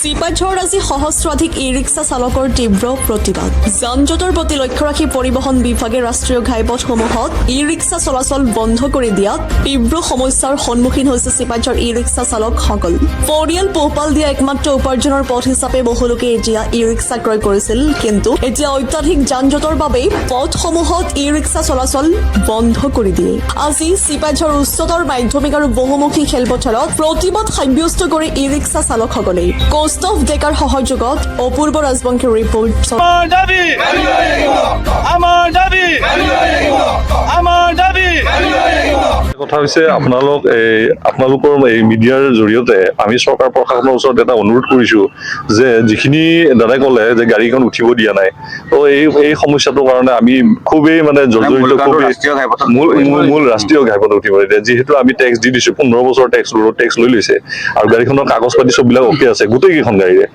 চিপাঝাৰত আজি সহস্ৰাধিক ই ৰিক্সা চালকৰ তীব্ৰ প্ৰতিবাদ। যান-জঁটৰ প্ৰতি লক্ষ্য ৰাখি পৰিবহণ বিভাগে ৰাষ্ট্ৰীয় ঘাইপথসমূহত ই ৰিক্সা চলাচল বন্ধ কৰি দিয়াত তীব্ৰ সমস্যাৰ সন্মুখীন হৈছে চিপাঝাৰ ই ৰিক্সা চালকসকল। পৰিয়াল পোহপাল দিয়া একমাত্ৰ উপাৰ্জনৰ পথ হিচাপে বহুলোকে এতিয়া ই ৰিক্সা ক্ৰয় কৰিছিল, কিন্তু এতিয়া অত্যাধিক যান-জঁটৰ বাবে পথসমূহত ই ৰিক্সা চলাচল বন্ধ কৰি দিয়ে। আজি চিপাঝাৰ উচ্চতৰ মাধ্যমিক আৰু বহুমুখী খেলপথাৰত প্ৰতিবাদ সাব্যস্ত কৰি ই ৰিক্সা চালকসকলে কৌস্তভ ডেকাৰ সহযোগত অপূৰ্ব ৰাজবংশীৰ ৰিপৰ্ট। কথা হৈছে আপোনালোকৰ এই মিডিয়াৰ জৰিয়তে আমি চৰকাৰ প্ৰশাসনৰ ওচৰত এটা অনুৰোধ কৰিছো যে যিখিনি দাদাই ক'লে যে গাড়ীখন উঠিব দিয়া নাই, তো এই সমস্যাটোৰ কাৰণে আমি খুবেই জৰ্জৰিত, মূল ৰাষ্ট্ৰীয় ঘাইপথ উঠিব দিয়ে। যিহেতু আমি টেক্স দি দিছো, 15 বছৰ ৰোড টেক্স লৈ লৈছে আৰু গাড়ীখনৰ কাগজ পাতি চববিলাক অকে আছে গোটেই কেইখন গাড়ীৰে।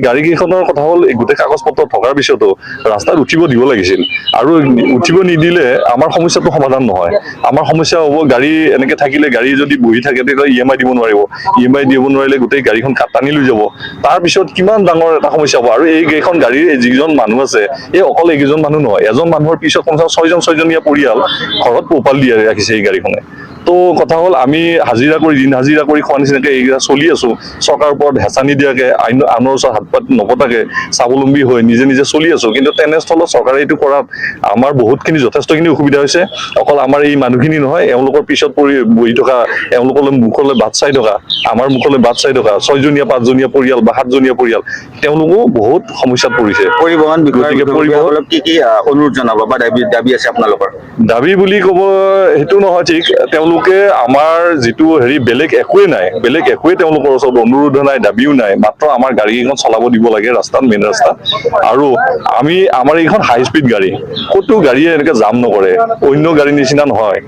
গাড়ী কেইখনৰ কথা হ'ল গোটেই কাগজ পত্ৰ থকাৰ পিছতো ৰাস্তাত উঠিব দিব লাগিছিল, আৰু উঠিব নিদিলে আমাৰ সমস্যাটো সমাধান নহয়। আমাৰ সমস্যা হ'ব, গাড়ী এনেকে থাকিলে, গাড়ী যদি বহি থাকে তেতিয়া EMI দিব নোৱাৰিব, EMI দিব নোৱাৰিলে গোটেই গাড়ীখন টানি লৈ যাব। তাৰ পিছত কিমান ডাঙৰ এটা সমস্যা হ'ব। আৰু এইকেইখন গাড়ীৰ যিজন মানুহ আছে, এই অকল এইকেইজন মানুহ নহয়, এজন মানুহৰ পিছত কমচে কম ছয়জনীয়া পৰিয়াল ঘৰত পোহপাল দি ৰাখিছে এই গাড়ীখনে। তো কথা হ'ল, আমি দিন হাজিৰা কৰি খোৱা নিচিনাকে এইকেইটা চলি আছো, চৰকাৰৰ ওপৰত হেঁচা নিদিয়াকে, আনৰ ওচৰত হাত পাত নপতাকে স্বাৱলম্বী হৈ নিজে চলি আছো। কিন্তু তেনেস্থলত চৰকাৰে এইটো কৰাত আমাৰ বহুতখিনি যথেষ্টখিনি অসুবিধা হৈছে। অকল আমাৰ এই মানুহখিনি নহয়, এওঁলোকৰ পিছত বহি থকা, এওঁলোকলৈ মুখলৈ বাট চাই থকা, আমাৰ মুখলৈ বাট চাই থকা 6জনীয়া 5জনীয়া পৰিয়াল বা 7জনীয়া পৰিয়াল, তেওঁলোকো বহুত সমস্যাত পৰিছে। পৰিবহণ বিভাগক কি অনুৰোধ জনাব বা দাবী আছে আপোনালোকৰ? দাবী বুলি ক'ব সেইটো নহয় ঠিক, তেওঁলোকে আমাৰ যিটো বেলেগ একোৱেই নাই, তেওঁলোকৰ ওচৰত অনুৰোধ নাই, দাবীও নাই, মাত্ৰ আমাৰ গাড়ীকেইখন চলাব দিব লাগে ৰাস্তাত, মেইন ৰাস্তাত। আৰু আমাৰ এইখন হাই স্পীড গাড়ী, ক'তো গাড়ীয়ে এনেকে জাম নকৰে, অন্য গাড়ীৰ নিচিনা নহয়,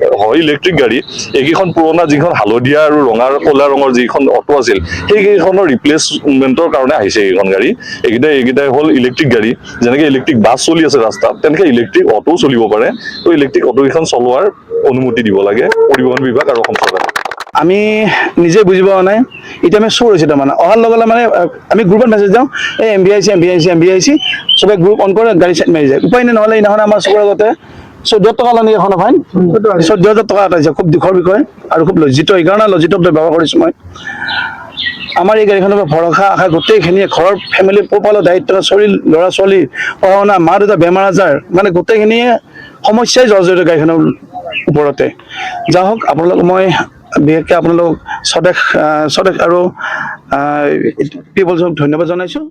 ইলেক্ট্ৰিক গাড়ী। এইকেইখন পুৰণা যিখন হালধীয়া আৰু ক'লা ৰঙৰ যিখন অটো আছিল, সেইকেইখনৰ ৰিপ্লেচমেণ্টৰ কাৰণে আহিছে এইখন গাড়ী। এইকেইটাই হ'ল ইলেক্ট্ৰিক গাড়ী। যেনেকে ইলেক্ট্ৰিক বাছ চলি আছে ৰাস্তাত, তেনেকে ইলেক্ট্ৰিক অটোও চলিব পাৰে। তো ইলেক্ট্ৰিক অটোকেইখন চলোৱাৰ অনুমতি দিব লাগে পৰিবহণ বিভাগ আৰু অসম চৰকাৰে। আমি নিজে বুজি পোৱা নাই, এতিয়া আমি চোৰ হৈছোঁ। তাৰমানে অহাৰ লগে লগে আমি গ্ৰুপত মেছেজ যাওঁ, এই MB আহিছে, চবে গ্ৰুপ অন কৰে, গাড়ী চাইড মাৰি যায়। উপায় নাই, নহ'লে সেইদিনাখন আমাৰ চকুৰ আগতে 14,000 টকা লনি এখন ফাইন, 14,000 টকা এটাইছে। খুব দুখৰ বিষয় আৰু খুব লজ্জিত। সেইকাৰণে লজ্জিত ব্যৱহাৰ কৰিছোঁ মই। আমাৰ এই গাড়ীখনৰ পৰা ভৰসা আশা গোটেইখিনিয়ে, ঘৰৰ ফেমিলি পোহপালৰ দায়িত্ব, ল'ৰা ছোৱালী পঢ়া শুনা, মা দেউতা বেমাৰ আজাৰ, গোটেইখিনিয়ে সমস্যাই জৰ্জৰিত গাড়ীখনৰ ওপৰতে। যা হওক, আপোনালোক মই বিশেষকৈ আপোনালোক স্বদেশ আৰু পিপলছক ধন্যবাদ জনাইছোঁ।